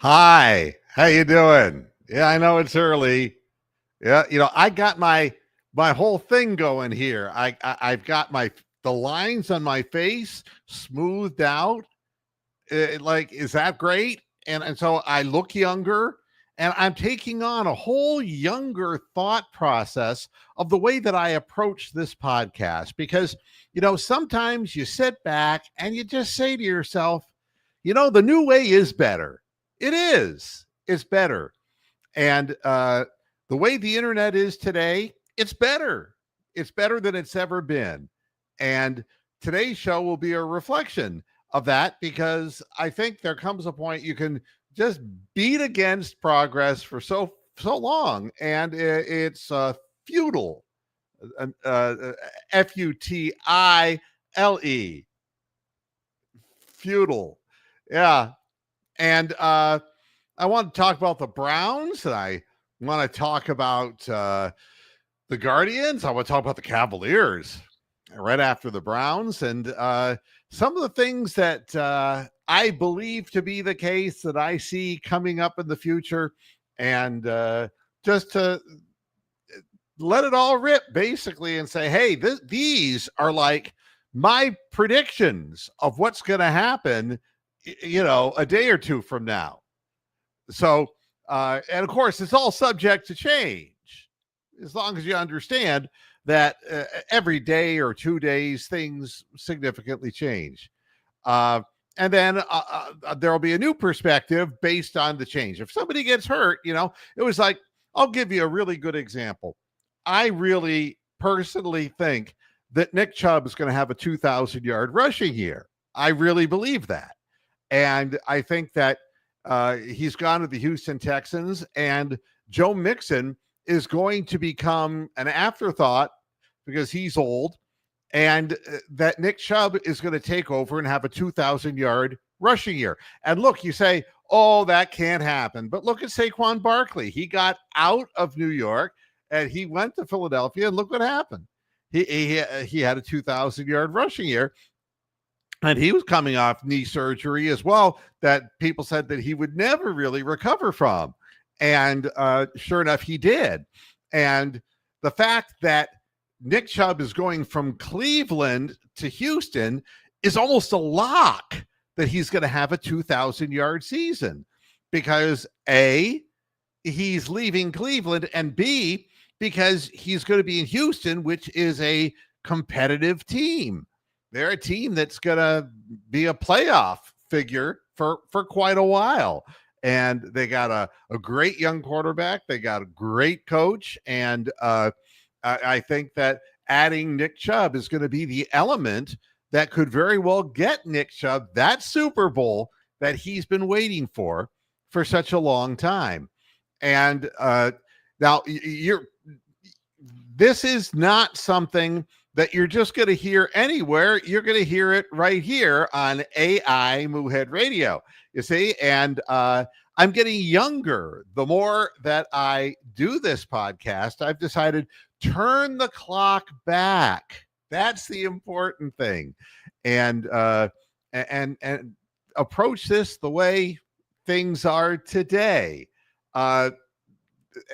Hi, how you doing? Yeah, I know it's early. Yeah, I got my whole thing going here. I've got the lines on my face smoothed out. Like, is that great? And so I look younger, and I'm taking on a whole younger thought process of the way that I approach this podcast because sometimes you sit back and you just say to yourself, the new way is better. It is. It's better. And the way the internet is today, it's better. It's better than it's ever been. And today's show will be a reflection of that because I think there comes a point you can just beat against progress for so long, and it's futile. Futile, futile. Yeah, and I want to talk about the Browns, and I want to talk about the Guardians. I want to talk about the Cavaliers right after the Browns, and some of the things that I believe to be the case that I see coming up in the future, and just to let it all rip, basically, and say, hey, these are like my predictions of what's going to happen, a day or two from now. So, and of course, it's all subject to change as long as you understand that every day or 2 days, things significantly change. And then there'll be a new perspective based on the change. If somebody gets hurt, it was like, I'll give you a really good example. I really personally think that Nick Chubb is going to have a 2,000-yard rushing year. I really believe that. And I think that he's gone to the Houston Texans, and Joe Mixon is going to become an afterthought because he's old, and that Nick Chubb is going to take over and have a 2,000-yard rushing year. And look, you say, oh, that can't happen. But look at Saquon Barkley. He got out of New York, and he went to Philadelphia, and look what happened. He had a 2,000-yard rushing year. And he was coming off knee surgery as well that people said that he would never really recover from. And sure enough, he did. And the fact that Nick Chubb is going from Cleveland to Houston is almost a lock that he's going to have a 2,000-yard season because A, he's leaving Cleveland, and B, because he's going to be in Houston, which is a competitive team. They're a team that's going to be a playoff figure for quite a while. And they got a great young quarterback. They got a great coach. And I think that adding Nick Chubb is going to be the element that could very well get Nick Chubb that Super Bowl that he's been waiting for such a long time. And now this is not something that you're just going to hear anywhere. You're going to hear it right here on AI Moohead Radio, you see? And I'm getting younger. The more that I do this podcast, I've decided turn the clock back. That's the important thing. And approach this the way things are today.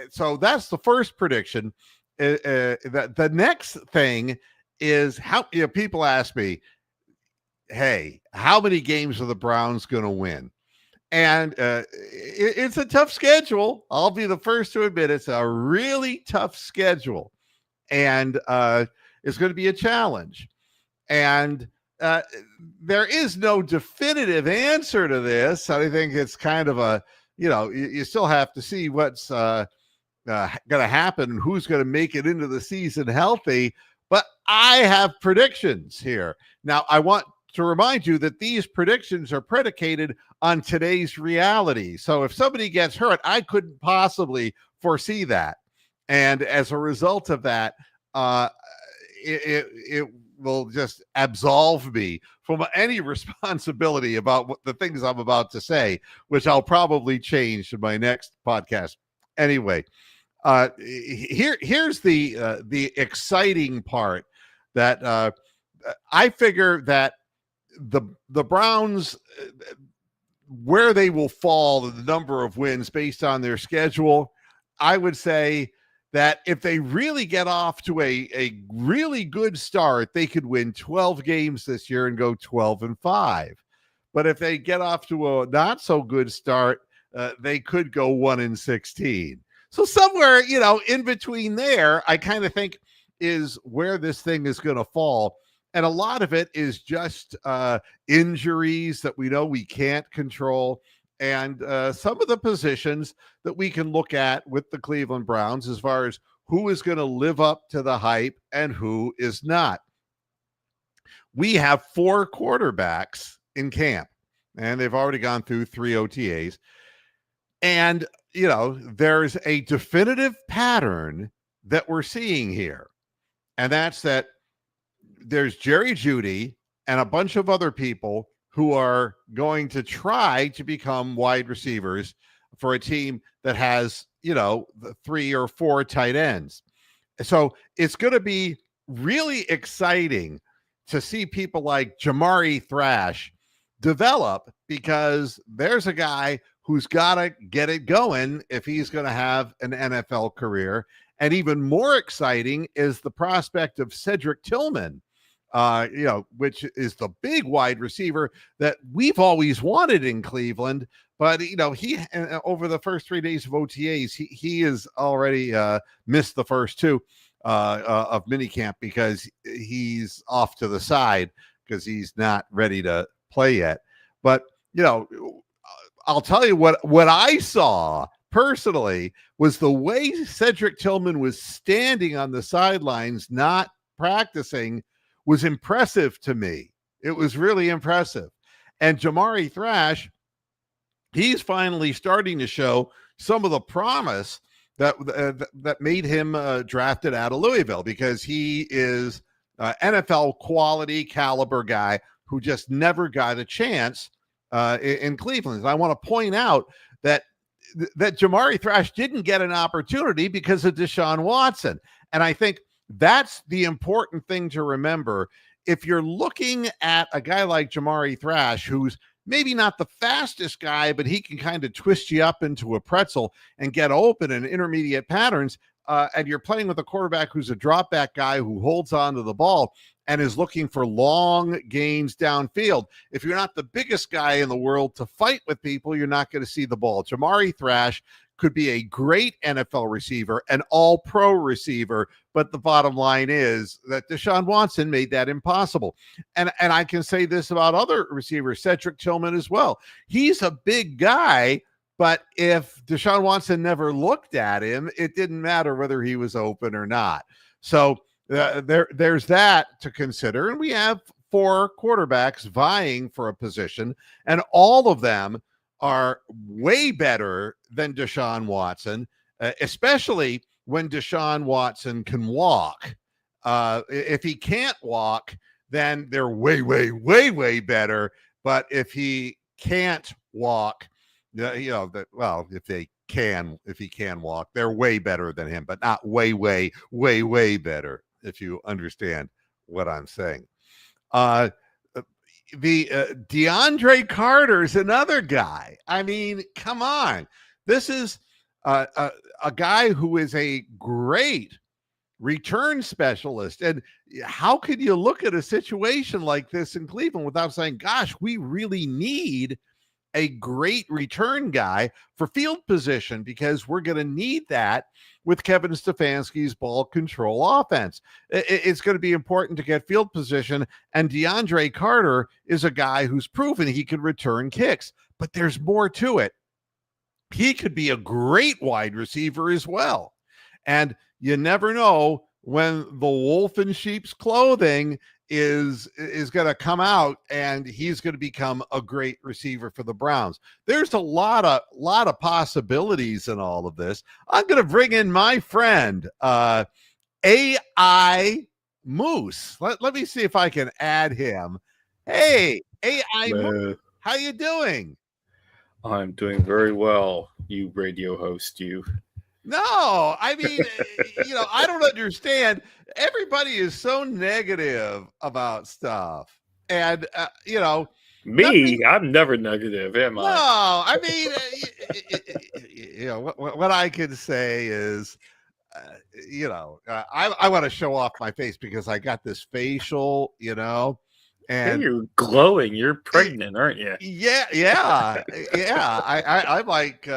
So that's the first prediction. The next thing is how people ask me, hey, how many games are the Browns going to win? And it's a tough schedule. I'll be the first to admit it's a really tough schedule, and it's going to be a challenge. And there is no definitive answer to this. I think it's kind of a, you still have to see what's going to happen and who's going to make it into the season healthy. But I have predictions here. Now, I want to remind you that these predictions are predicated on today's reality. So if somebody gets hurt, I couldn't possibly foresee that. And as a result of that, it will just absolve me from any responsibility about what the things I'm about to say, which I'll probably change in my next podcast. Anyway, here's the exciting part that I figure that the Browns, where they will fall, the number of wins based on their schedule, I would say that if they really get off to a really good start, they could win 12 games this year and go 12-5. But if they get off to a not so good start, they could go 1-16. So somewhere, in between there, I kind of think is where this thing is going to fall. And a lot of it is just injuries that we know we can't control, and some of the positions that we can look at with the Cleveland Browns as far as who is going to live up to the hype and who is not. We have 4 quarterbacks in camp, and they've already gone through 3 OTAs. And, there's a definitive pattern that we're seeing here. And that's that there's Jerry Jeudy and a bunch of other people who are going to try to become wide receivers for a team that has, the 3 or 4 tight ends. So it's going to be really exciting to see people like Jamari Thrash develop, because there's a guy who's got to get it going if he's going to have an NFL career. And even more exciting is the prospect of Cedric Tillman, which is the big wide receiver that we've always wanted in Cleveland. But, he over the first 3 days of OTAs, he has already missed the first 2 of minicamp because he's off to the side because he's not ready to play yet. But, I'll tell you what I saw personally was the way Cedric Tillman was standing on the sidelines, not practicing, was impressive to me. It was really impressive. And Jamari Thrash, he's finally starting to show some of the promise that made him drafted out of Louisville, because he is NFL quality caliber guy who just never got a chance in Cleveland. And I want to point out that Jamari Thrash didn't get an opportunity because of Deshaun Watson. And I think that's the important thing to remember. If you're looking at a guy like Jamari Thrash, who's maybe not the fastest guy, but he can kind of twist you up into a pretzel and get open in intermediate patterns, and you're playing with a quarterback who's a drop back guy who holds on to the ball and is looking for long gains downfield. If you're not the biggest guy in the world to fight with people, you're not going to see the ball. Jamari Thrash could be a great NFL receiver, an all-pro receiver, but the bottom line is that Deshaun Watson made that impossible. And I can say this about other receivers, Cedric Tillman as well. He's a big guy, but if Deshaun Watson never looked at him, it didn't matter whether he was open or not. So there's that to consider. And we have 4 quarterbacks vying for a position, and all of them are way better than Deshaun Watson, especially when Deshaun Watson can walk. If he can't walk, then they're way, way, way, way better. But if he can't walk, if he can walk, they're way better than him, but not way, way, way, way better, if you understand what I'm saying. DeAndre Carter's another guy. I mean, come on. This is a guy who is a great return specialist. And how could you look at a situation like this in Cleveland without saying, gosh, we really need a great return guy for field position, because we're going to need that with Kevin Stefanski's ball control offense. It's going to be important to get field position, and DeAndre Carter is a guy who's proven he can return kicks, but there's more to it. He could be a great wide receiver as well. And you never know when the wolf in sheep's clothing is going to come out, and he's going to become a great receiver for the Browns. There's a lot of possibilities in all of this. I'm going to bring in my friend, AI Moose. Let me see if I can add him. Hey, AI Moose, how you doing? I'm doing very well, you radio host, you. No, I mean, I don't understand. Everybody is so negative about stuff. And, Me? I'm never negative, am I? No, I mean, what I can say is, I want to show off my face because I got this facial, Hey, and you're glowing. You're pregnant, aren't you? yeah. I'm like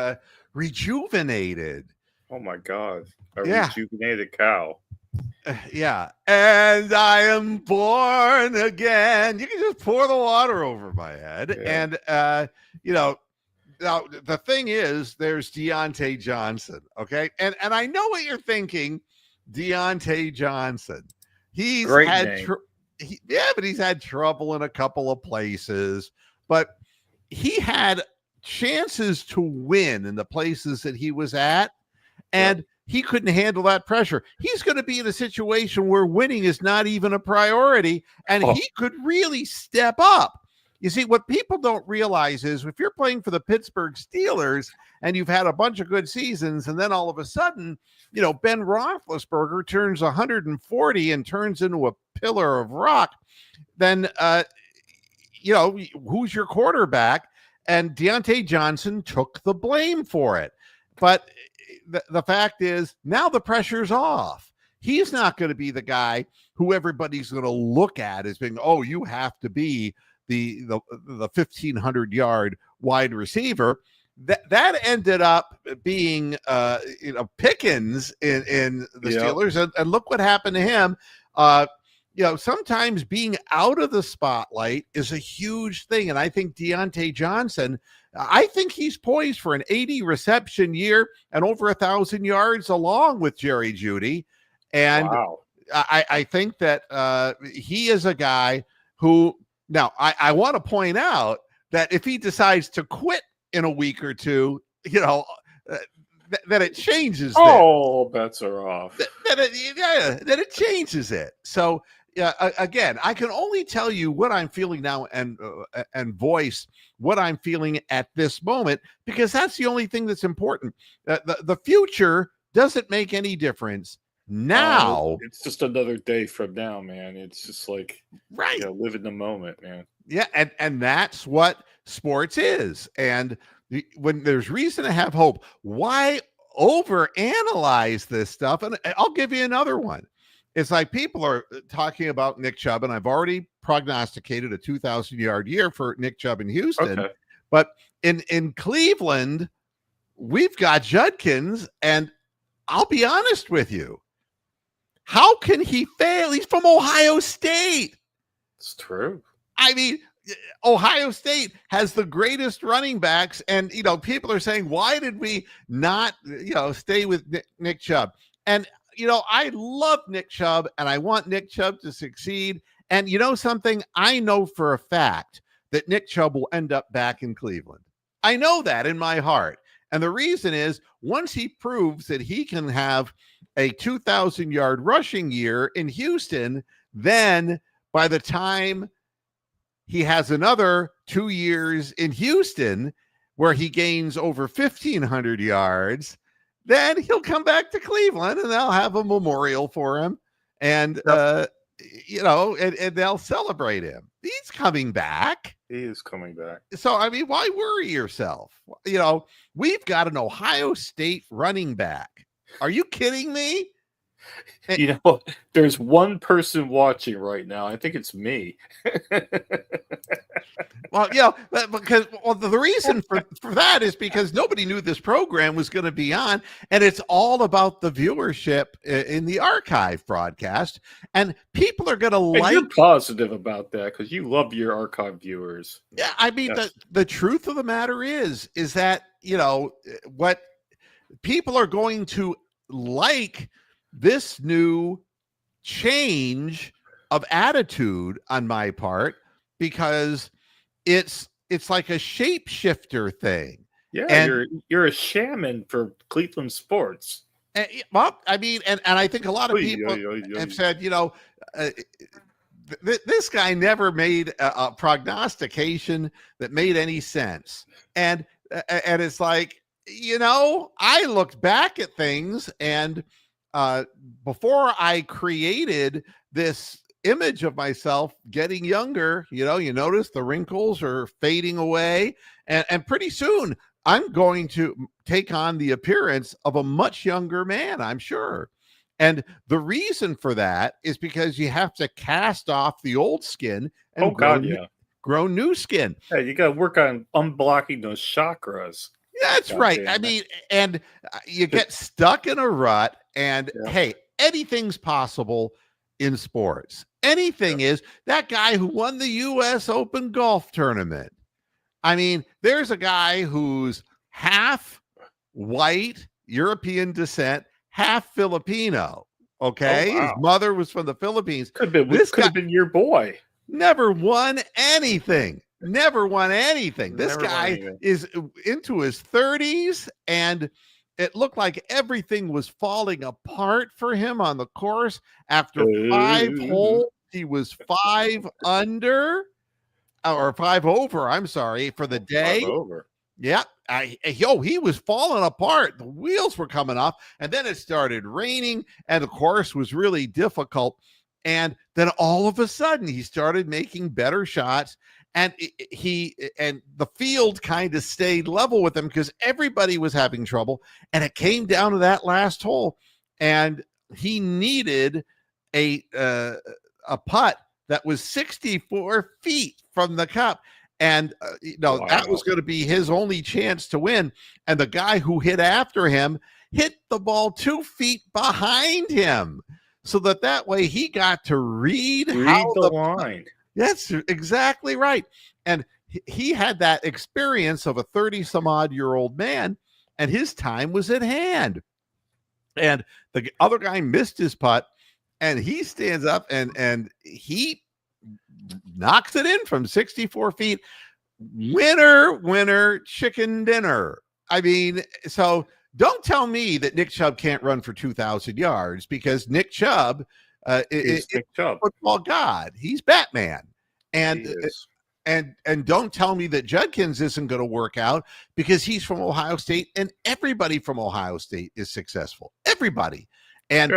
rejuvenated. Oh my God. A Yeah. rejuvenated cow. Yeah. And I am born again. You can just pour the water over my head. Yeah. And, now the thing is, there's Deontay Johnson. Okay. And I know what you're thinking. Deontay Johnson. He's Great had, name. but he's had trouble in a couple of places. But he had chances to win in the places that he was at. And he couldn't handle that pressure. He's going to be in a situation where winning is not even a priority, and he could really step up. You see, what people don't realize is if you're playing for the Pittsburgh Steelers and you've had a bunch of good seasons, and then all of a sudden, Ben Roethlisberger turns 140 and turns into a pillar of rock, then, who's your quarterback? And Deontay Johnson took the blame for it. But the fact is, now the pressure's off. He's not going to be the guy who everybody's going to look at as being, oh, you have to be the 1,500-yard wide receiver. That ended up being Pickens in the Steelers, and look what happened to him. Sometimes being out of the spotlight is a huge thing, and I think Deontay Johnson, I think he's poised for an 80 reception year and over 1,000 yards along with Jerry Jeudy. And wow. I think that he is a guy who, now I want to point out that if he decides to quit in a week or two, that it changes. Oh, bets are off. That it changes it. So, again, I can only tell you what I'm feeling now and voice what I'm feeling at this moment, because that's the only thing that's important. The future doesn't make any difference now. It's just another day from now, man. It's just like, right. Live in the moment, man. Yeah, and that's what sports is. And when there's reason to have hope, why overanalyze this stuff? And I'll give you another one. It's like people are talking about Nick Chubb, and I've already prognosticated a 2,000-yard year for Nick Chubb in Houston. Okay. But in Cleveland, we've got Judkins, and I'll be honest with you. How can he fail? He's from Ohio State. It's true. I mean, Ohio State has the greatest running backs, and people are saying, why did we not stay with Nick Chubb? And I love Nick Chubb, and I want Nick Chubb to succeed. And something, I know for a fact that Nick Chubb will end up back in Cleveland. I know that in my heart. And the reason is, once he proves that he can have a 2,000-yard rushing year in Houston, then by the time he has another 2 years in Houston where he gains over 1,500 yards, then he'll come back to Cleveland and they'll have a memorial for him. And, and they'll celebrate him. He's coming back. He is coming back. So, I mean, why worry yourself? We've got an Ohio State running back. Are you kidding me? There's one person watching right now. I think it's me. Well, because the reason for that is because nobody knew this program was going to be on, and it's all about the viewership in the archive broadcast, and people are going to like. You're positive about that because you love your archive viewers. Yeah, I mean, yes. The truth of the matter is that what people are going to like this new change of attitude on my part, because it's like a shapeshifter thing. Yeah, and you're a shaman for Cleveland sports. And, well, I mean, and I think a lot of people have said, this guy never made a prognostication that made any sense. And it's like, I looked back at things, and before I created this image of myself getting younger. You notice the wrinkles are fading away, and pretty soon I'm going to take on the appearance of a much younger man, I'm sure. And the reason for that is because you have to cast off the old skin and grow new skin. Yeah, you got to work on unblocking those chakras. That's right. I mean, and you get stuck in a rut, and hey, anything's possible in sports. Anything is. That guy who won the U.S. Open golf tournament. I mean, there's a guy who's half white, European descent, half Filipino. Okay. His mother was from the Philippines. Could have been your boy. Never won anything. This guy is into his 30s, and it looked like everything was falling apart for him on the course. After 5 holes, he was 5 under, or 5 over, I'm sorry, for the day. 5 over. Yeah. He was falling apart. The wheels were coming off, and then it started raining, and the course was really difficult. And then all of a sudden he started making better shots, and the field kind of stayed level with him because everybody was having trouble. And it came down to that last hole, and he needed a putt that was 64 feet from the cup. And, that was going to be his only chance to win. And the guy who hit after him hit the ball 2 feet behind him, so that way he got to read the line. That's exactly right. And he had that experience of a 30-some-odd-year-old man, and his time was at hand. And the other guy missed his putt, and he stands up and he knocks it in from 64 feet. Winner, chicken dinner. I mean, so don't tell me that Nick Chubb can't run for 2,000 yards, because Nick Chubb is a football god. He's Batman. And don't tell me that Judkins isn't going to work out, because he's from Ohio State, and everybody from Ohio State is successful. Everybody. And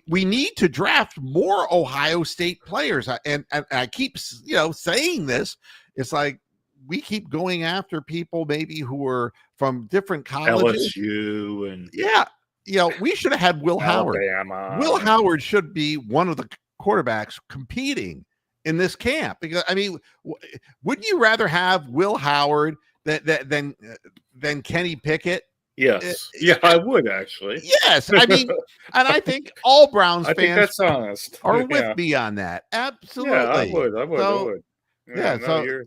we need to draft more Ohio State players. And I keep, saying this. It's like we keep going after people maybe who are from different colleges. LSU and we should have had Will Alabama. Howard. Will Howard should be one of the quarterbacks competing in this camp, because I mean, wouldn't you rather have Will Howard than Kenny Pickett? Yes. I would actually. Yes. I mean, and I think all Browns fans think that's honest. are with me on that. Absolutely. Yeah, I would. Yeah. So you're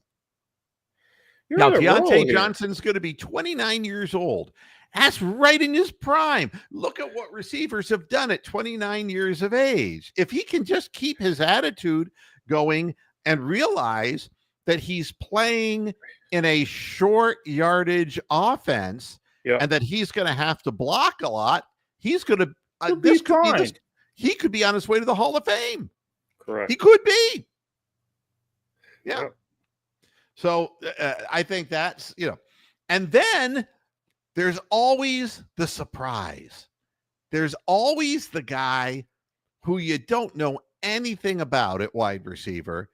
now Deontay Johnson's going to be 29 years old. That's right in his prime. Look at what receivers have done at 29 years of age. If he can just keep his attitude going and realize that he's playing in a short yardage offense, and that he's going to have to block a lot, he's going to he could be on his way to the Hall of Fame. Correct. He could be. Yeah. So I think that's, and then there's always the surprise. There's always the guy who you don't know anything about at wide receiver.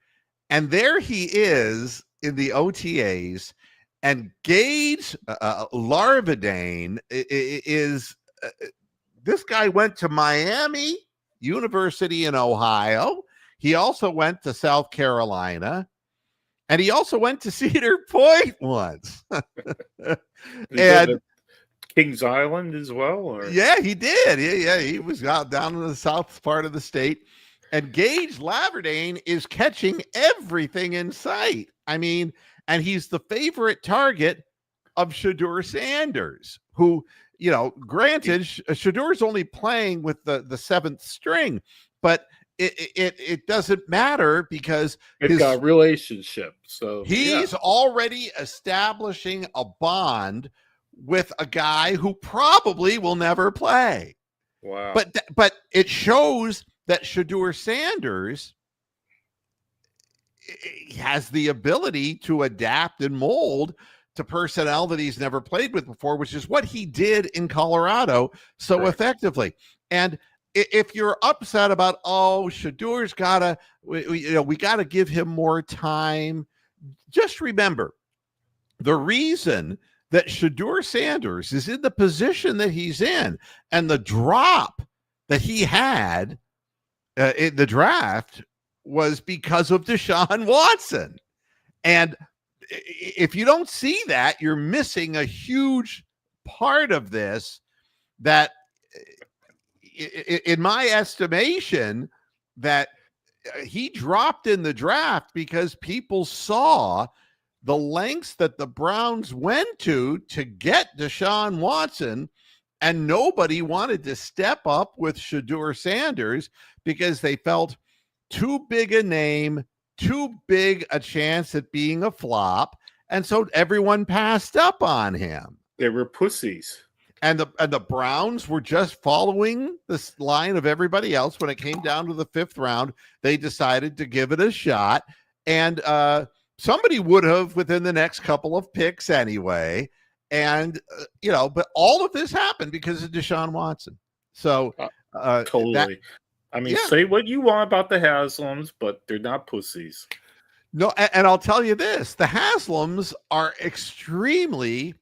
And there he is in the OTAs. And Gage Larvadane is this guy went to Miami University in Ohio. He also went to South Carolina, and he also went to Cedar Point once. And Kings Island as well? Or? Yeah, he did. Yeah, he was out down in the south part of the state. And Gage Larvadane is catching everything in sight. I mean, and he's the favorite target of Shedeur Sanders, who, granted, Shedur's only playing with the seventh string, but it doesn't matter because it's got a relationship. So he's already establishing a bond with a guy who probably will never play. Wow. But it shows that Shedeur Sanders has the ability to adapt and mold to personnel that he's never played with before, which is what he did in Colorado so effectively. And if you're upset about, Shadur's we gotta give him more time, just remember the reason that Shadur Sanders is in the position that he's in and the drop that he had in the draft was because of Deshaun Watson. And if you don't see that, you're missing a huge part of this that, in my estimation, that he dropped in the draft because people saw the lengths that the Browns went to get Deshaun Watson, and nobody wanted to step up with Shadur Sanders because they felt too big a name, too big a chance at being a flop, and so everyone passed up on him. They were pussies. And the Browns were just following this line of everybody else. When it came down to the 5th round, they decided to give it a shot. And somebody would have within the next couple of picks anyway. And, but all of this happened because of Deshaun Watson. So totally. Say what you want about the Haslams, but they're not pussies. No, and I'll tell you this. The Haslams are extremely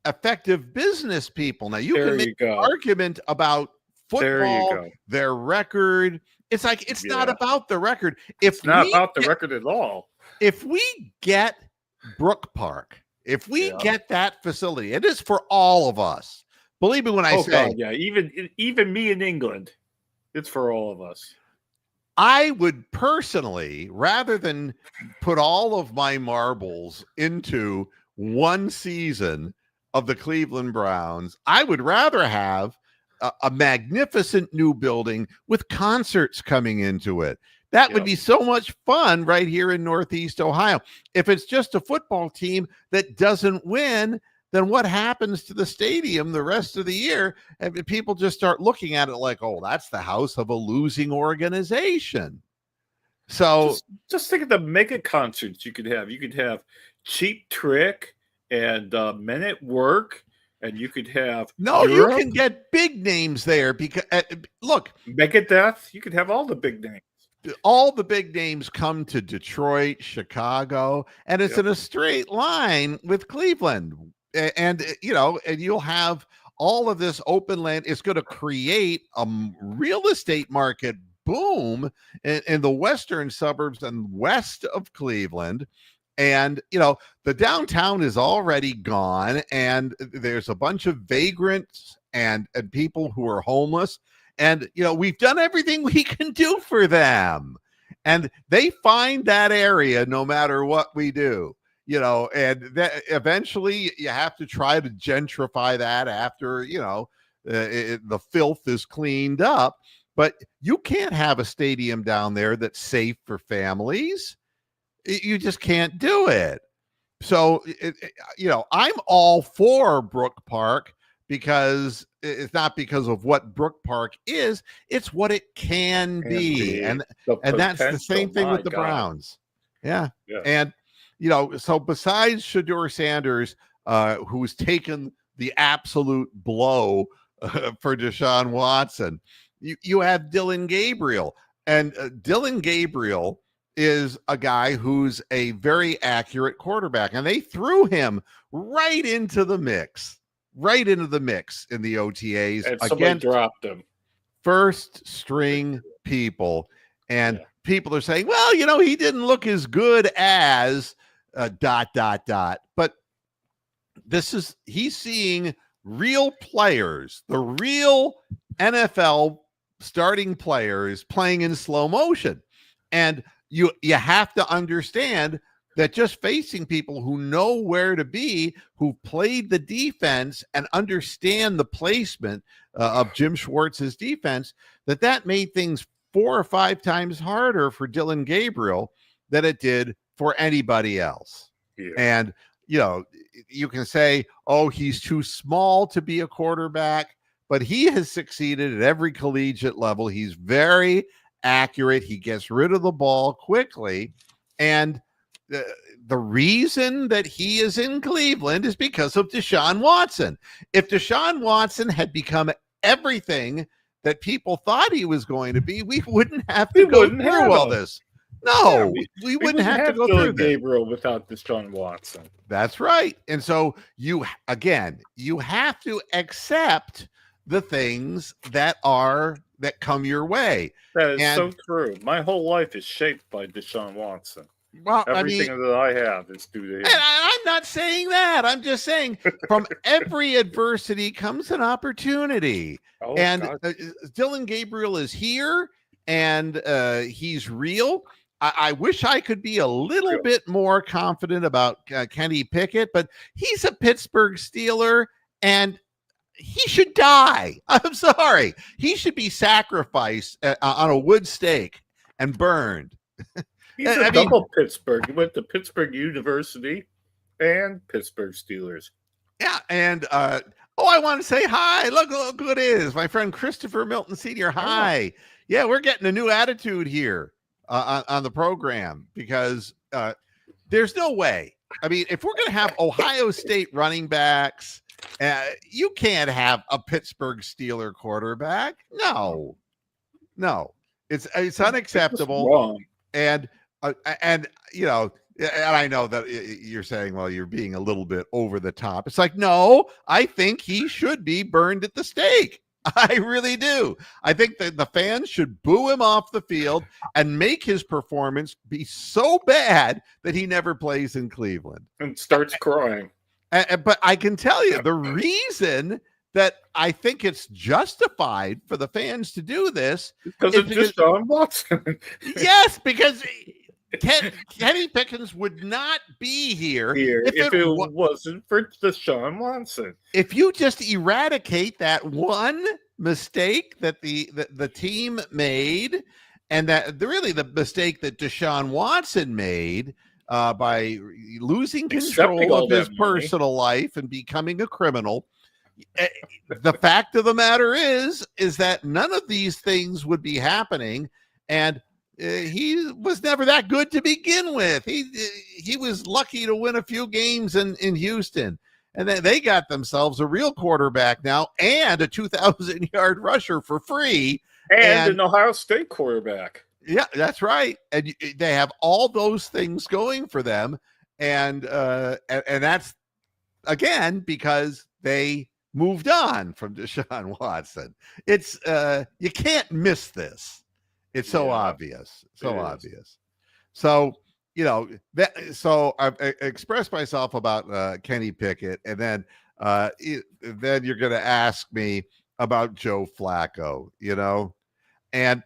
effective business people. Now you can make an argument about football, their record. It's like it's not about the record. It's not about the record at all. If we get Brook Park, if we get that facility, it is for all of us. Believe me when I say, even me in England, it's for all of us. I would personally, rather than put all of my marbles into one season of the Cleveland Browns, I would rather have a magnificent new building with concerts coming into it. That would be so much fun right here in Northeast Ohio. If it's just a football team that doesn't win, then what happens to the stadium the rest of the year? And people just start looking at it like, oh, that's the house of a losing organization. So just think of the mega concerts you could have. You could have Cheap Trick and Men at Work, and you could have you can get big names there because look, Megadeth. You could have all the big names. All the big names come to Detroit, Chicago, and it's in a straight line with Cleveland. And you'll have all of this open land. It's going to create a real estate market boom in the western suburbs and west of Cleveland. And, the downtown is already gone, and there's a bunch of vagrants and people who are homeless. And, we've done everything we can do for them. And they find that area no matter what we do, and that eventually you have to try to gentrify that after, the filth is cleaned up. But you can't have a stadium down there that's safe for families. You just can't do it. So, I'm all for Brook Park because it's not because of what Brook Park is, it's what it can be. And that's the same thing with the Browns. Yeah. And, so besides Shadur Sanders, who's taken the absolute blow for Deshaun Watson, you have Dillon Gabriel. And Dillon Gabriel is a guy who's a very accurate quarterback, and they threw him right into the mix in the OTAs. And somebody dropped him. First string people. And people are saying, well, he didn't look as good as ... But he's seeing real players, the real NFL starting players playing in slow motion. And you have to understand that just facing people who know where to be, who played the defense and understand the placement of Jim Schwartz's defense, that made things 4 or 5 times harder for Dillon Gabriel than it did for anybody else. Yeah. And, you can say, oh, he's too small to be a quarterback, but he has succeeded at every collegiate level. He's very accurate. He gets rid of the ball quickly. And the reason that he is in Cleveland is because of Deshaun Watson. If Deshaun Watson had become everything that people thought he was going to be, we wouldn't have We to go wouldn't through have all him. this. No, Yeah, we wouldn't have to go Dylan through this. Gabriel without Deshaun Watson. That's right. And so you have to accept the things that come your way. That is And- so true. My whole life is shaped by Deshaun Watson. Well, Everything that I have is due to him. And I'm not saying that. I'm just saying from every adversity comes an opportunity. Oh, And God. Dylan Gabriel is here, and he's real. I wish I could be a little bit more confident about Kenny Pickett, but he's a Pittsburgh Steeler, and he should die. I'm sorry. He should be sacrificed on a wood stake and burned. He's a double Pittsburgh. He went to Pittsburgh University and Pittsburgh Steelers. Yeah, and I want to say hi. Look who it is. My friend Christopher Milton Sr. Hi. Oh. Yeah, we're getting a new attitude here on the program because there's no way. I mean, if we're going to have Ohio State running backs, you can't have a Pittsburgh Steeler quarterback. No, it's unacceptable. It's wrong. And you know, and I know that you're saying, well, you're being a little bit over the top. It's like, no, I think he should be burned at the stake. I really do. I think that the fans should boo him off the field and make his performance be so bad that he never plays in Cleveland. And starts crying. But I can tell you the reason that I think it's justified for the fans to do this because of Deshaun Watson. Yes, because Kenny Pickens would not be here if it wasn't for Deshaun Watson. If you just eradicate that one mistake that the team made, and that really the mistake that Deshaun Watson made by losing control of his personal life and becoming a criminal, the fact of the matter is that none of these things would be happening, and he was never that good to begin with. He was lucky to win a few games in Houston, and then they got themselves a real quarterback now and a 2,000-yard rusher for free, and an Ohio State quarterback. Yeah, that's right. And they have all those things going for them, and that's again because they moved on from Deshaun Watson. It's you can't miss this. It's so obvious. Obvious. So, you know, so I've expressed myself about Kenny Pickett, and then you're going to ask me about Joe Flacco, you know, and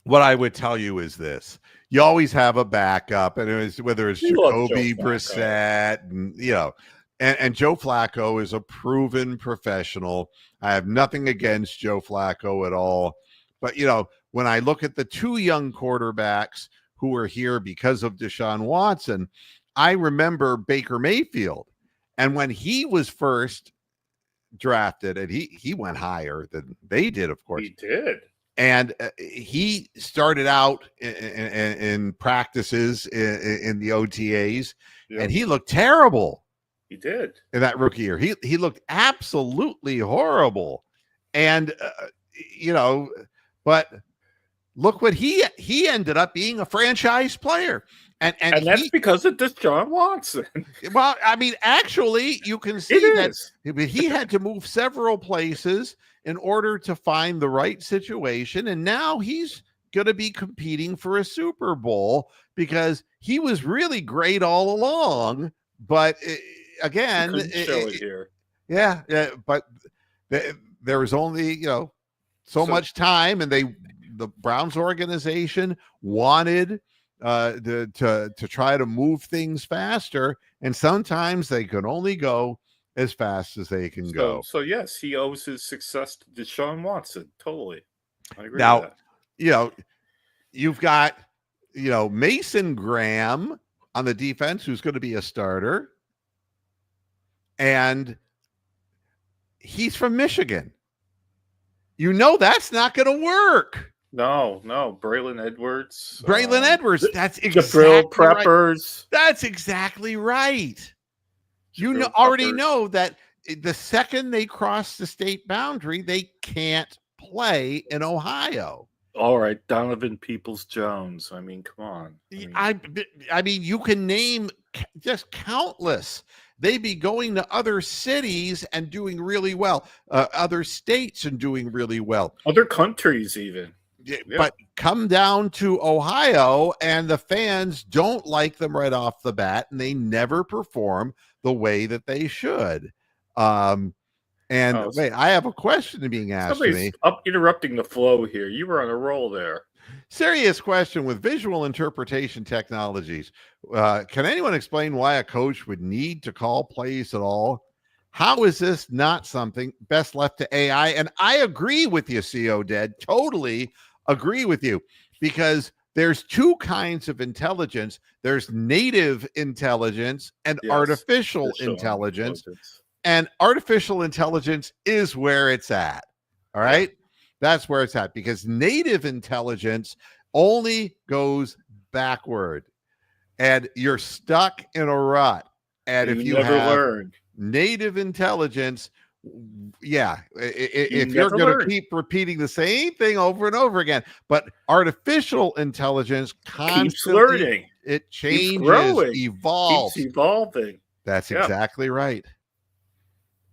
what I would tell you is this: you always have a backup, and whether it's Jacoby Brissett, and you know. And Joe Flacco is a proven professional. I have nothing against Joe Flacco at all. But, you know, when I look at the two young quarterbacks who are here because of Deshaun Watson, I remember Baker Mayfield. And when he was first drafted, and he went higher than they did, of course. He did. And he started out in practices in the OTAs, and he looked terrible. He did. In that rookie year. He looked absolutely horrible. And, you know, but look what he ended up being a franchise player. And that's because of Deshaun Watson. Well, I mean, actually, you can see that he had to move several places in order to find the right situation. And now he's going to be competing for a Super Bowl because he was really great all along. But again, but there was only, you know, so much time, and the Browns organization wanted to try to move things faster, and sometimes they can only go as fast as they can go. So yes, he owes his success to Deshaun Watson. Totally, I agree. Now, with that. You know, you've got, you know, Mason Graham on the defense, who's going to be a starter. And he's from Michigan. You know that's not going to work. No. Braylon Edwards. That's exactly Preppers. Right. That's exactly right. You already know that the second they cross the state boundary, they can't play in Ohio. All right, Donovan Peoples-Jones. I mean, come on. I mean, you can name just countless. They be going to other cities and doing really well, other states and doing really well. Other countries even. But come down to Ohio and the fans don't like them right off the bat, and they never perform the way that they should. Wait, I have a question being asked to me. Up interrupting the flow here. You were on a roll there. Serious question. With visual interpretation technologies, can anyone explain why a coach would need to call plays at all? How is this not something best left to AI? And I agree with you, CO Dead. Totally agree with you, because there's two kinds of intelligence. There's native intelligence and artificial intelligence. And artificial intelligence is where it's at. All right. That's where it's at, because native intelligence only goes backward and you're stuck in a rut. And if you never have learn native intelligence, if you're going to keep repeating the same thing over and over again, but artificial intelligence keeps learning, it changes, evolves, keeps evolving. That's exactly right.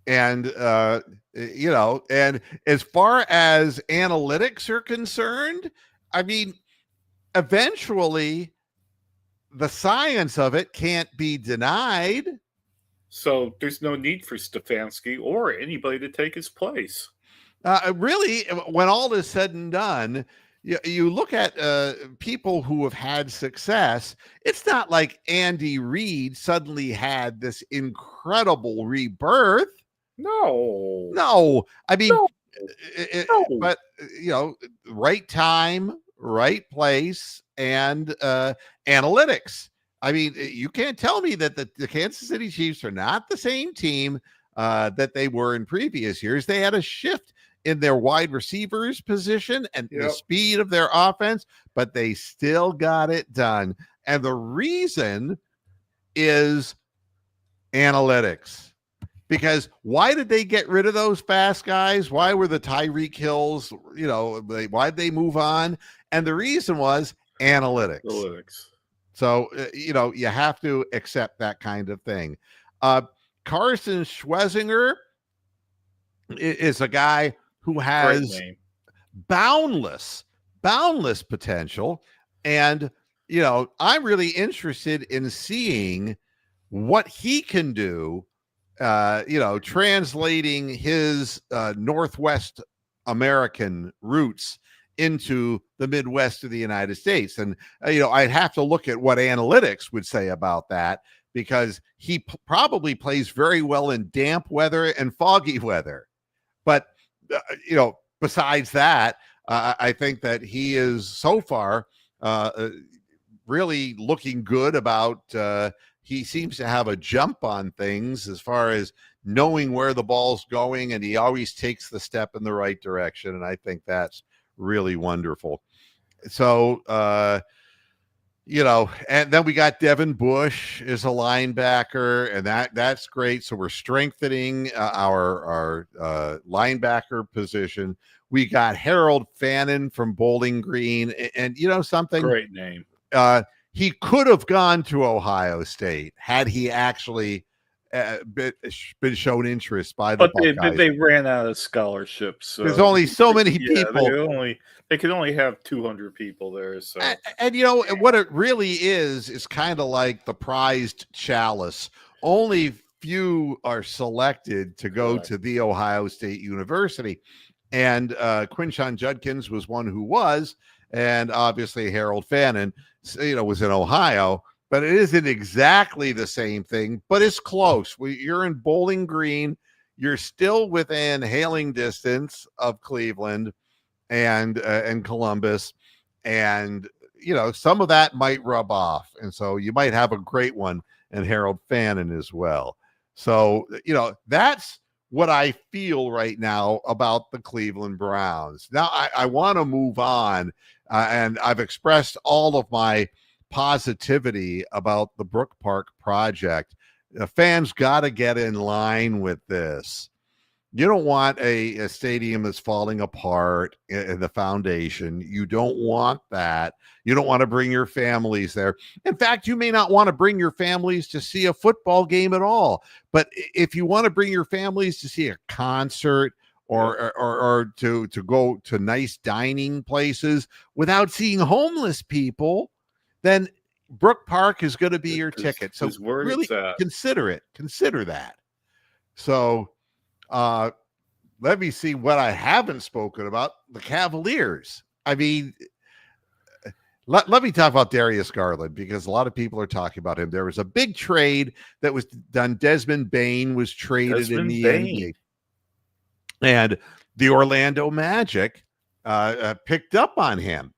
And and as far as analytics are concerned, I mean, eventually the science of it can't be denied. So there's no need for Stefanski or anybody to take his place. Really, when all is said and done, you look at people who have had success. It's not like Andy Reid suddenly had this incredible rebirth. No. I mean, but right time, right place, and analytics. I mean, you can't tell me that the Kansas City Chiefs are not the same team that they were in previous years. They had a shift in their wide receivers position and the speed of their offense, but they still got it done. And the reason is analytics. Because why did they get rid of those fast guys? Why were the Tyreek Hills, why'd they move on? And the reason was analytics. So, you have to accept that kind of thing. Carson Schwezinger is a guy who has boundless potential. And, I'm really interested in seeing what he can do, translating his Northwest American roots into the Midwest of the United States. And, I'd have to look at what analytics would say about that, because he probably plays very well in damp weather and foggy weather. But, besides that, I think that he is so far really looking good about he seems to have a jump on things as far as knowing where the ball's going, and he always takes the step in the right direction. And I think that's really wonderful. So, and then we got Devin Bush as a linebacker, and that's great. So we're strengthening our linebacker position. We got Harold Fannin from Bowling Green, and something, great name. He could have gone to Ohio State had he actually been shown interest by the Buckeyes. But they ran out of scholarships. So there's only so many people. They could only have 200 people there. So and what it really is kind of like the prized chalice. Only few are selected to go to the Ohio State University. And Quinshon Judkins was one who was, and obviously Harold Fannin, was in Ohio, but it isn't exactly the same thing, but it's close. You're in Bowling Green. You're still within hailing distance of Cleveland and Columbus. And, some of that might rub off. And so you might have a great one in Harold Fannin as well. So, that's what I feel right now about the Cleveland Browns. Now I want to move on, and I've expressed all of my positivity about the Brook Park project. The fans got to get in line with this. You don't want a stadium that's falling apart in the foundation. You don't want that. You don't want to bring your families there. In fact, you may not want to bring your families to see a football game at all. But if you want to bring your families to see a concert or to go to nice dining places without seeing homeless people, then Brook Park is going to be your ticket. So really consider it. Consider that. So let me see what I haven't spoken about. The Cavaliers. I mean, let me talk about Darius Garland, because a lot of people are talking about him. There was a big trade that was done. Desmond Bane was traded in the NBA. And the Orlando Magic picked up on him.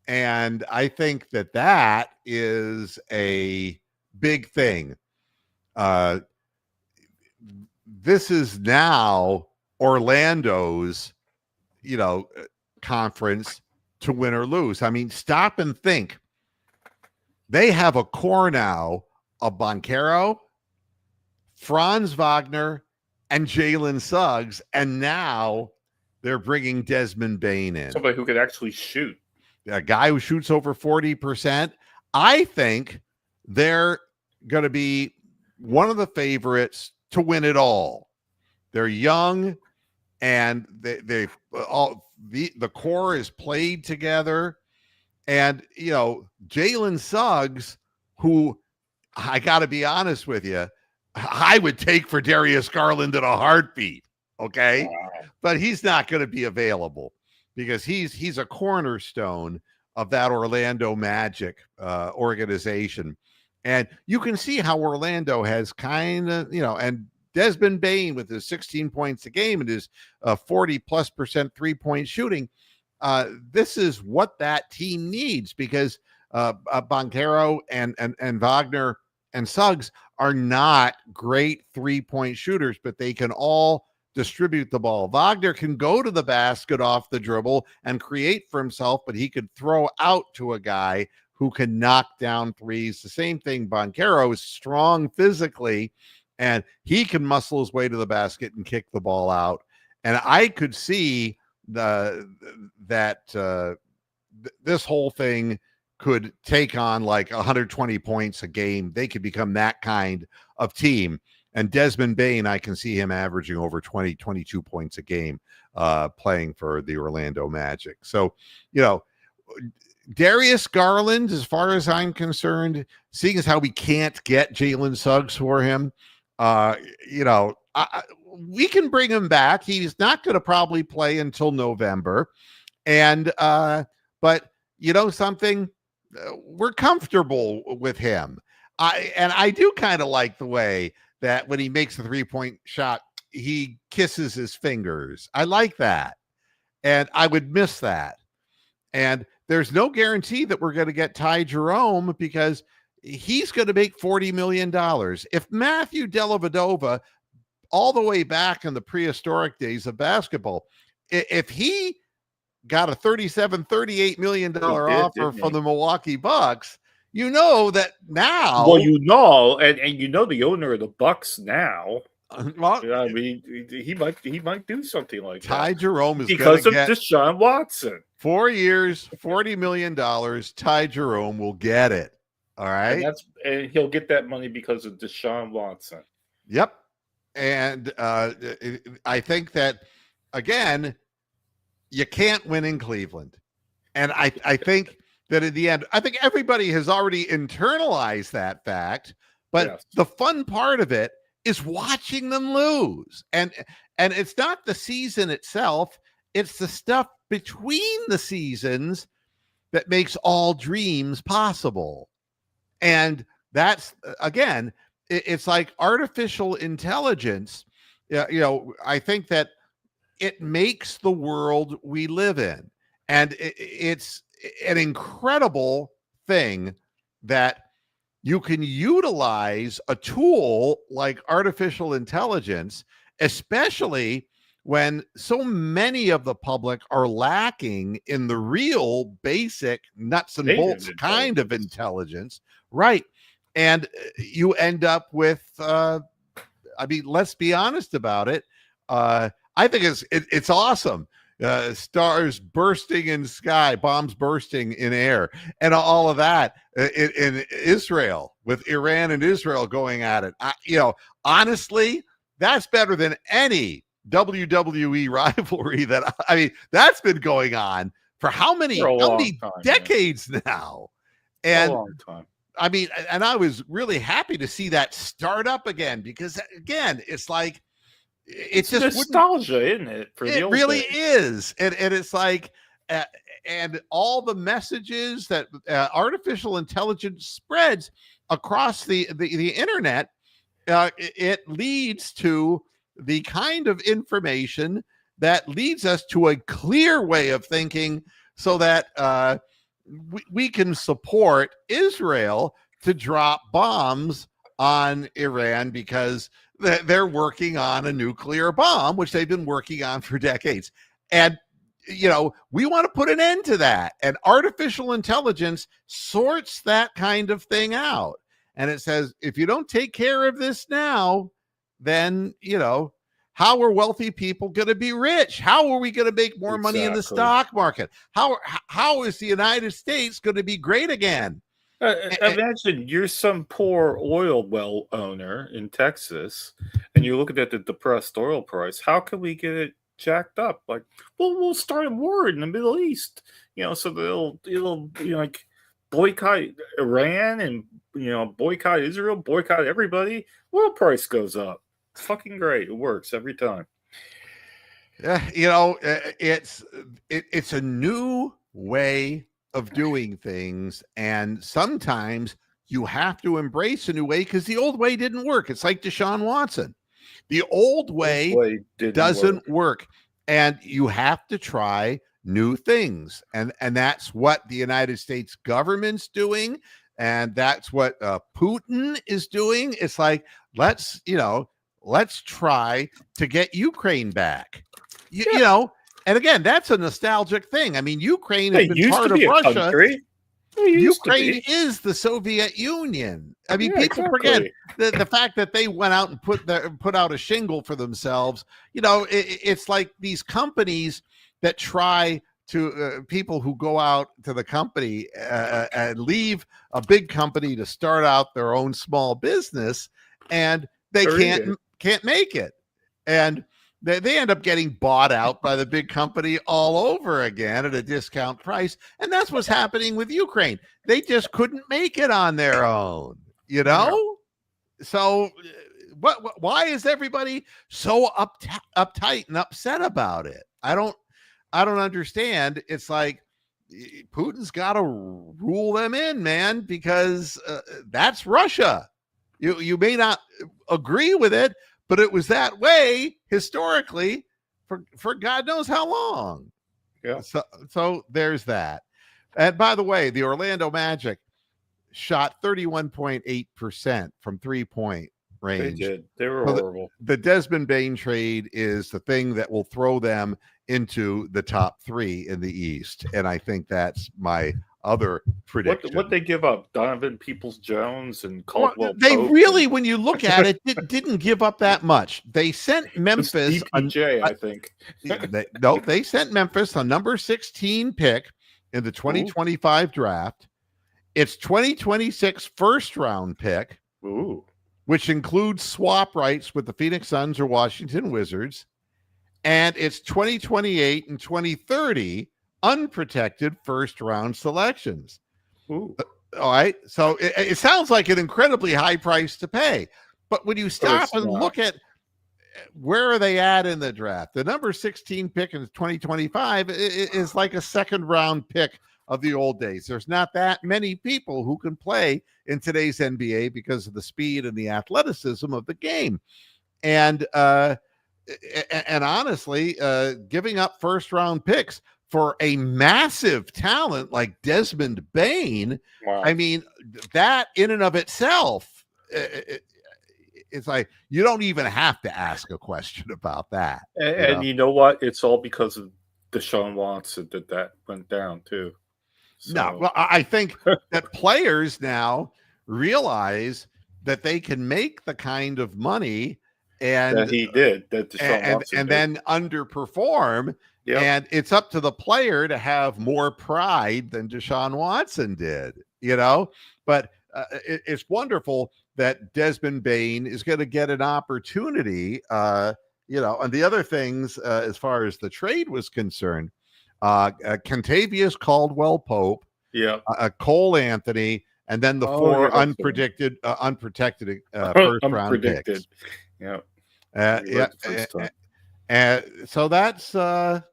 And I think that is a big thing. This is now Orlando's, conference to win or lose. I mean, stop and think. They have a core now of Banchero, Franz Wagner, and Jalen Suggs, and now they're bringing Desmond Bane in. Somebody who could actually shoot. A guy who shoots over 40%. I think they're going to be one of the favorites to win it all. They're young, and the core is played together. And, Jalen Suggs, who, I got to be honest with you, I would take for Darius Garland in a heartbeat. Okay. Wow. But he's not going to be available because he's a cornerstone of that Orlando Magic organization. And you can see how Orlando has kind of, and Desmond Bane with his 16 points a game and his 40+% 3-point shooting. This is what that team needs, because Banchero and Wagner and Suggs are not great 3-point shooters, but they can all distribute the ball. Wagner can go to the basket off the dribble and create for himself, but he could throw out to a guy who can knock down threes. The same thing, Banchero is strong physically, and he can muscle his way to the basket and kick the ball out. And I could see this whole thing could take on like 120 points a game. They could become that kind of team. And Desmond Bane, I can see him averaging over 22 points a game playing for the Orlando Magic. So, Darius Garland, as far as I'm concerned, seeing as how we can't get Jalen Suggs for him, we can bring him back. He's not going to probably play until November. And, but something, we're comfortable with him. I do kind of like the way that when he makes a 3-point shot, he kisses his fingers. I like that. And I would miss that. And there's no guarantee that we're going to get Ty Jerome, because he's going to make $40 million. If Matthew Dellavedova, all the way back in the prehistoric days of basketball, if he got a $38 million offer from the Milwaukee Bucks, that now. Well, and the owner of the Bucks now. Well, he might do something like Ty that. Jerome is because of Deshaun Watson. 4 years, $40 million. Ty Jerome will get it. All right, and he'll get that money because of Deshaun Watson. Yep, and I think that again, you can't win in Cleveland, and I think that in the end, I think everybody has already internalized that fact. But the fun part of it is watching them lose. And it's not the season itself, it's the stuff between the seasons that makes all dreams possible. And that's, again, it's like artificial intelligence. I think that it makes the world we live in. And it's an incredible thing that you can utilize a tool like artificial intelligence, especially when so many of the public are lacking in the real basic nuts and bolts kind of intelligence. Right. And you end up with, let's be honest about it. I think it's awesome. Stars bursting in sky, bombs bursting in air, and all of that in Israel, with Iran and Israel going at it. Honestly, that's better than any WWE rivalry that's been going on for how many decades now? And a long time. I mean, and I was really happy to see that start up again, because again, it's like, it's just nostalgia, isn't it? It really is. And it's like, and all the messages that artificial intelligence spreads across the internet, it leads to the kind of information that leads us to a clear way of thinking, so that we can support Israel to drop bombs on Iran, because they're working on a nuclear bomb, which they've been working on for decades. And, we want to put an end to that. And artificial intelligence sorts that kind of thing out. And it says, if you don't take care of this now, then, how are wealthy people going to be rich? How are we going to make more money in the stock market? How is the United States going to be great again? Imagine you're some poor oil well owner in Texas, and you're looking at the depressed oil price. How can we get it jacked up? Like, well, we'll start a war in the Middle East, so it'll like boycott Iran and boycott Israel, boycott everybody. Oil price goes up. It's fucking great. It works every time. It's a new way of doing things, and sometimes you have to embrace a new way, because the old way didn't work. It's like Deshaun Watson. The old way doesn't work, and you have to try new things, and that's what the United States government's doing, and that's what Putin is doing. It's like, let's try to get Ukraine back. And again, that's a nostalgic thing. I mean, Ukraine has been part of Russia. Ukraine is the Soviet Union. I mean, people forget the fact that they went out and put out a shingle for themselves. It's like these companies that try to people who go out to the company and leave a big company to start out their own small business, and they can't make it. And they end up getting bought out by the big company all over again at a discount price. And that's what's happening with Ukraine. They just couldn't make it on their own, So why is everybody so uptight and upset about it? I don't understand. It's like, Putin's got to rule them in, man, because that's Russia. You may not agree with it, but it was that way historically for God knows how long. Yeah. So there's that. And by the way, the Orlando Magic shot 31.8% from 3-point range. They did. They were horrible. The Desmond Bane trade is the thing that will throw them into the top 3 in the East. And I think that's my other prediction. What they give up? Donovan Peoples-Jones and Caldwell They Pope really, when you look at it, didn't give up that much. They sent Memphis I think. They sent Memphis a number 16 pick in the 2025 draft. It's 2026 first round pick, which includes swap rights with the Phoenix Suns or Washington Wizards, and it's 2028 and 2030 unprotected first round selections. All right. So it sounds like an incredibly high price to pay. But when you stop and look at where are they at in the draft, the number 16 pick in 2025 is like a second round pick of the old days. There's not that many people who can play in today's NBA because of the speed and the athleticism of the game. And honestly, giving up first round picks for a massive talent like Desmond Bane, I mean, that in and of itself, it's like you don't even have to ask a question about that. And you know what? It's all because of Deshaun Watson that went down too. So. No, well, I think that players now realize that they can make the kind of money and he did. That Deshaun Watson and did. then underperform. Yep. And it's up to the player to have more pride than Deshaun Watson did, But it's wonderful that Desmond Bain is going to get an opportunity, and the other things as far as the trade was concerned, Kentavious Caldwell-Pope, Cole Anthony, and then the four unprotected first-round picks. Yeah. So that's the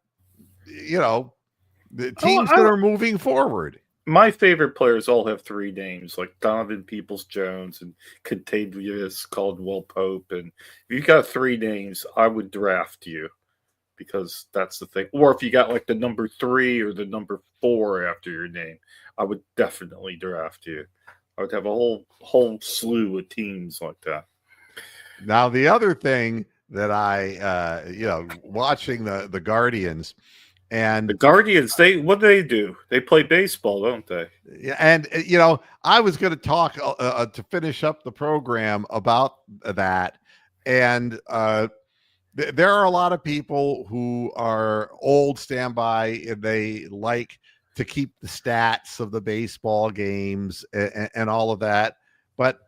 teams that are moving forward. My favorite players all have three names, like Donovan Peoples-Jones and Kentavious Caldwell-Pope. And if you got three names, I would draft you, because that's the thing. Or if you got like the number 3 or the number 4 after your name, I would definitely draft you. I would have a whole slew of teams like that. Now, the other thing that I, watching the Guardians, and the Guardians, what do they do? They play baseball, don't they? Yeah, and I was going to talk to finish up the program about that, and there are a lot of people who are old standby, and they like to keep the stats of the baseball games and all of that, but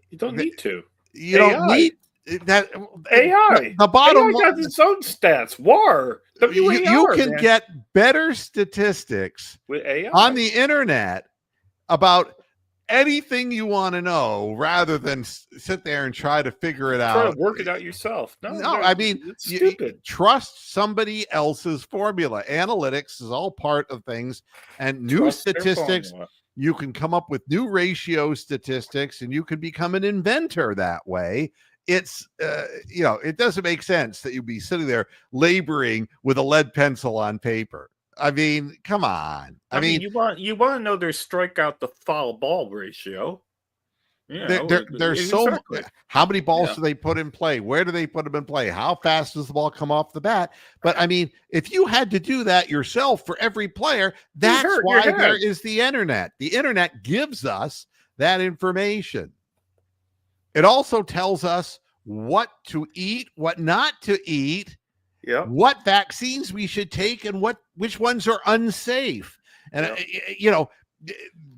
you don't need to. You don't need that. AI. The bottom line got its own stats. WAR. You can get better statistics with AI on the internet about anything you want to know, rather than sit there and try to figure it out. Try to work it out yourself. No, I mean, it's stupid. Trust somebody else's formula. Analytics is all part of things, and new statistics. You can come up with new ratio statistics, and you can become an inventor that way. It's, it doesn't make sense that you'd be sitting there laboring with a lead pencil on paper. I mean, come on. I mean, you want to know their strikeout to foul ball ratio. There's so how many balls do they put in play? Where do they put them in play? How fast does the ball come off the bat? But I mean, if you had to do that yourself for every player, that's why there is the internet. The internet gives us that information. It also tells us what to eat, what not to eat, what vaccines we should take, and which ones are unsafe. And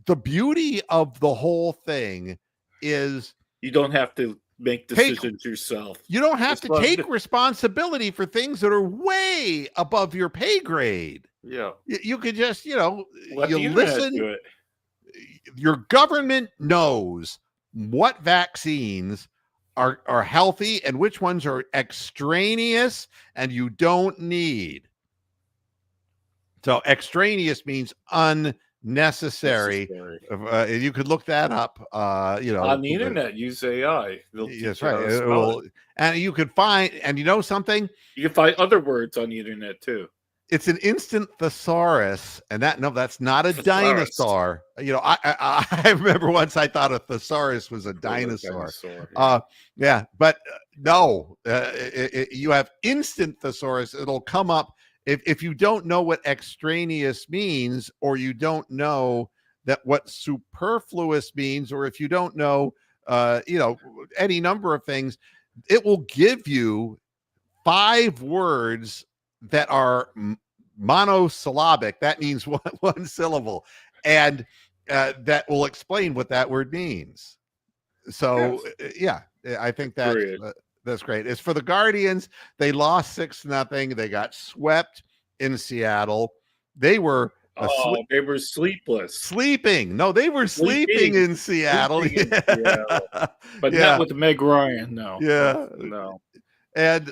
the beauty of the whole thing is you don't have to make decisions yourself. You don't have to take responsibility for things that are way above your pay grade. Yeah. You could just, you listen. Do it. Your government knows what vaccines are healthy and which ones are extraneous and you don't need. So extraneous means unnecessary. You could look that up, on the internet. Use AI. That's right. And you could find, and you know something? You can find other words on the internet too. It's an instant thesaurus, and that's not a dinosaur. I remember once I thought a thesaurus was a dinosaur. But no, you have instant thesaurus. It'll come up if you don't know what extraneous means, or you don't know that what superfluous means, or if you don't know, any number of things. It will give you 5 words that are monosyllabic. That means one syllable, and that will explain what that word means. So I think that's great. As for the Guardians, they lost 6-0. They got swept in Seattle. They were they were sleeping. No, they were sleeping in Seattle. But not with Meg Ryan. No. No. And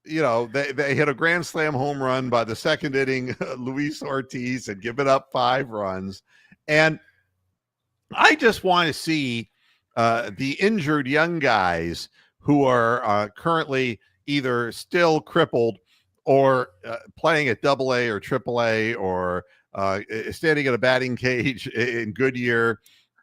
they hit a grand slam home run by the second inning. Luis Ortiz had given up 5 runs. And I just want to see the injured young guys who are currently either still crippled or playing at AA or AAA or standing in a batting cage in Goodyear,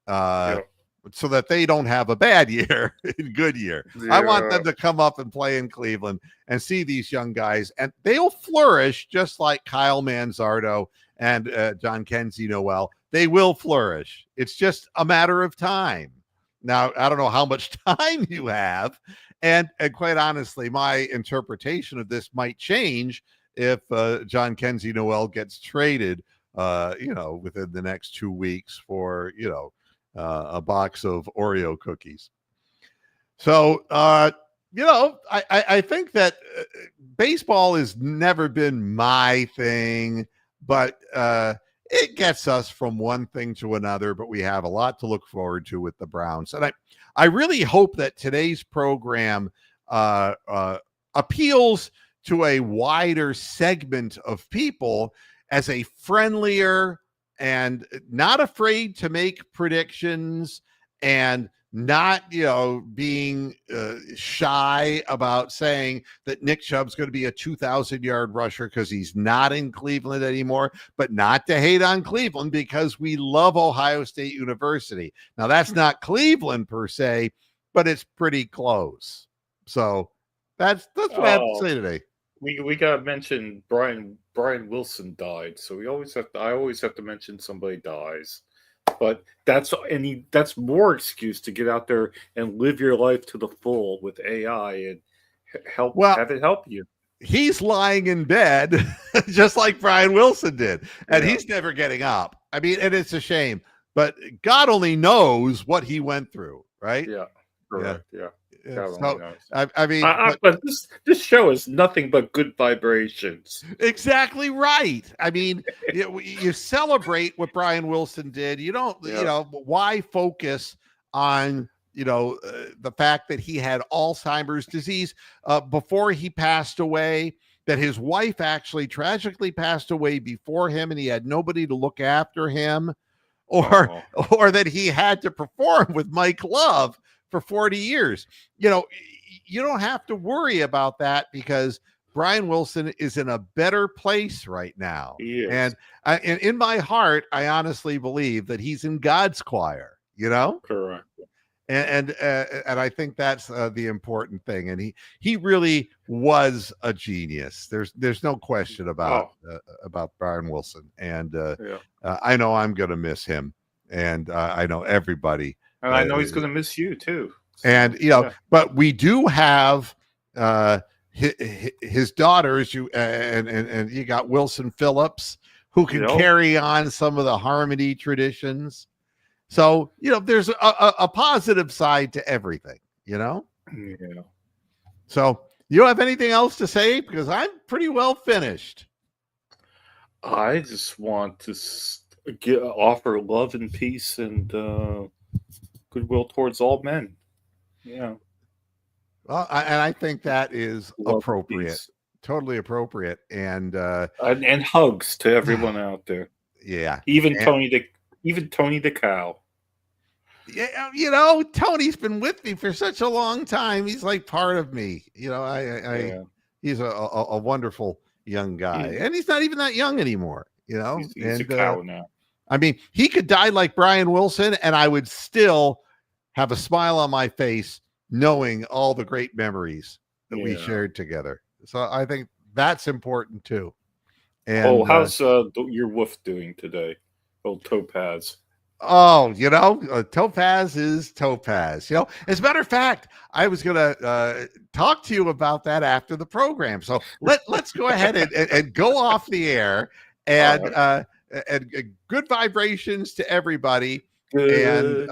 so that they don't have a bad year in Goodyear. I want them to come up and play in Cleveland and see these young guys, and they'll flourish just like Kyle Manzardo and John Kenzie Noel. They will flourish. It's just a matter of time. Now, I don't know how much time you have. And quite honestly, my interpretation of this might change if John Kenzie Noel gets traded, within the next 2 weeks for, a box of Oreo cookies. So, I think that baseball has never been my thing, but it gets us from one thing to another. But we have a lot to look forward to with the Browns, and I really hope that today's program appeals to a wider segment of people as a friendlier and not afraid to make predictions and not being shy about saying that Nick Chubb's going to be a 2,000-yard rusher because he's not in Cleveland anymore, but not to hate on Cleveland because we love Ohio State University. Now, that's not Cleveland per se, but it's pretty close. So that's what I have to say today. We gotta mention Brian Wilson died, so I always have to mention somebody dies. But that's more excuse to get out there and live your life to the full with AI and have it help you. He's lying in bed just like Brian Wilson did, and he's never getting up. I mean, and it's a shame, but God only knows what he went through, right? Yeah, correct. Yeah. So, I mean, but this show is nothing but good vibrations. Exactly right. I mean, you celebrate what Brian Wilson did. You don't, why focus on, the fact that he had Alzheimer's disease before he passed away, that his wife actually tragically passed away before him and he had nobody to look after him, or that he had to perform with Mike Love for 40 years. You don't have to worry about that because Brian Wilson is in a better place right now. And in my heart, I honestly believe that he's in God's choir, Correct. And I think that's the important thing. And he really was a genius. There's no question about Brian Wilson. And I know I'm going to miss him. And I know everybody. And I know he's going to miss you too. So, and but we do have his daughters. And you got Wilson Phillips, who can carry on some of the harmony traditions. So there's a positive side to everything. Yeah. So you don't have anything else to say because I'm pretty well finished. I just want to offer love and peace and goodwill towards all men. Yeah. Well, and I think that is appropriate, totally appropriate, and hugs to everyone out there. Yeah, even Tony the cow. Yeah, Tony's been with me for such a long time. He's like part of me. He's a wonderful young guy, and he's not even that young anymore. He's a cow now. I mean, he could die like Brian Wilson, and I would still have a smile on my face knowing all the great memories that we shared together. So I think that's important too. And how's your wolf doing today? Old Topaz. Topaz is Topaz. As a matter of fact, I was going to talk to you about that after the program. So let's go ahead and go off the air and good vibrations to everybody. Good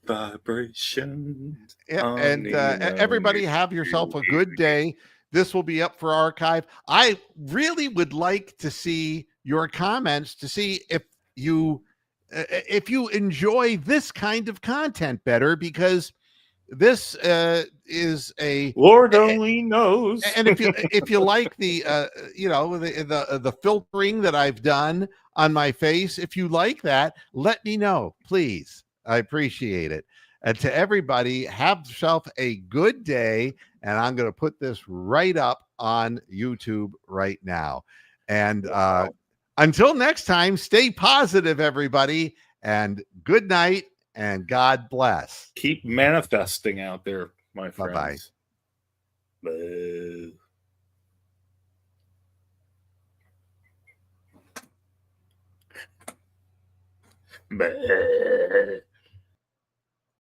vibrations. And everybody have yourself a good day. This will be up for archive. I really would like to see your comments to see if you enjoy this kind of content better, because this is a Lord only knows. And if you like the the filtering that I've done on my face, if you like that, let me know, please. I appreciate it. And to everybody, have yourself a good day. And I'm going to put this right up on YouTube right now. And until next time, stay positive, everybody, and good night, and God bless. Keep manifesting out there, my friends. Bye-bye. Bye.